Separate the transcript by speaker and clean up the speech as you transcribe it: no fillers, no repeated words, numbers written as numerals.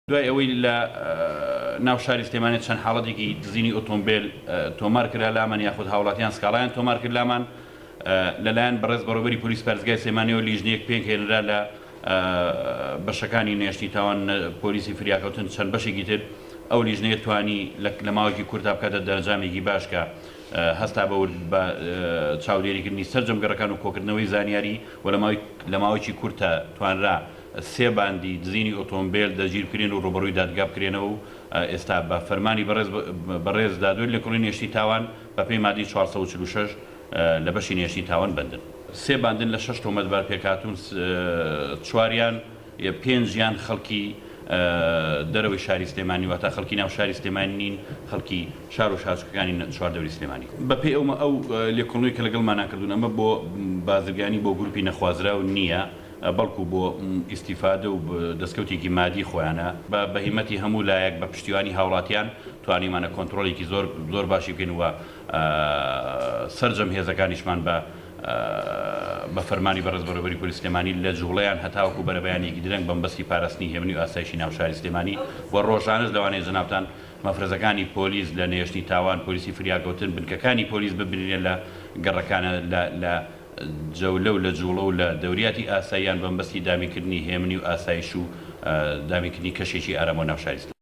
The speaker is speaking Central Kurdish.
Speaker 1: دوای ئەوەی لە ناو شاری سلێمانی چەند حاڵەتێکی دزینی ئۆتۆمبیل تۆمار کرا لامان یاخود هاوڵاتیان سکاڵایان تۆمار کرد لامان لەلایەن بەڕێز بەڕێوەبەری پۆلیس پارێزگای سلێمانیەوە لیژنەیەک پێک هێنرا لە بەشەکانی نێشتنی تاوان پۆلیسی فریاکەوتن چەند بەشێکی تر ئەو لیژنەیە توانی لە ماوەیەکی کورتا بکاتە دەرەنجامێکی باش کە هەستا بە چاودێریکردنی سەرجەمگەڕەکان و کۆکردنەوەی زانیاری و لە ماوەیەکی کورتە توانرا سێ باندی دزینی ئۆتۆمبیل دەگیرکرێن و ڕوبەڕووی دادگا بکرێنەوە و ئێستا بە فەرمانی بەڕێز دادوێت لە کوڕی نێشتنی تاوان بە پێی مادەی 446 لە بەشی نێشتنی تاوان بندن. سێ باندن لە 6 تۆمەتبار پێکهاتوون، چواریان پێنجیان خەڵکی دەرەوەی شاری سلێمانی واتە خەڵکی ناو شاری سلێمانی نین، خەڵکی شار و شاچکەکانی چواردەوری سلێمانی. بەپێی ئەو لێکۆڵینەوەی کە لەگەڵمانان کردوون ئەمە بۆ بازرگانی بۆ گروپی نەخوازراو نییە، بەڵکو بۆ ئیسیفادە و دەستکەوتێکی مادی خۆیانە بە بەهیمەتی هەموو لایەک بە پشتیوانی هاوڵاتیان توانیمانە کۆنتترۆلێکی زۆر باشی بکەین و سەرجەم هێزەکانیشمان بە فەرمانی بەڕێز بەڕێوەبەری پۆلیس سلێمانی لە جوڵەیان هەتاوەکو بەرەبەیانێکی درەنگ بەمبەستی پاراستنی هێمنی و ئاسایشی ناو شاری سلێمانی و ڕۆژانەش لەوانەیە جەنابتان مەفرەزەکانی پۆلیس لە نێشتنی تاوان پۆلیسی فریاکەوتن بنکەکانی پۆلیس ببینێن لە گەڕەکانە لە جەولە و لە جوڵە و لە دەوریاتی ئاساییان بەمبەستی دامینکردنی هێمنی و ئاسایش و دامینکردنی کەشێکی ئارامۆ ناو شاری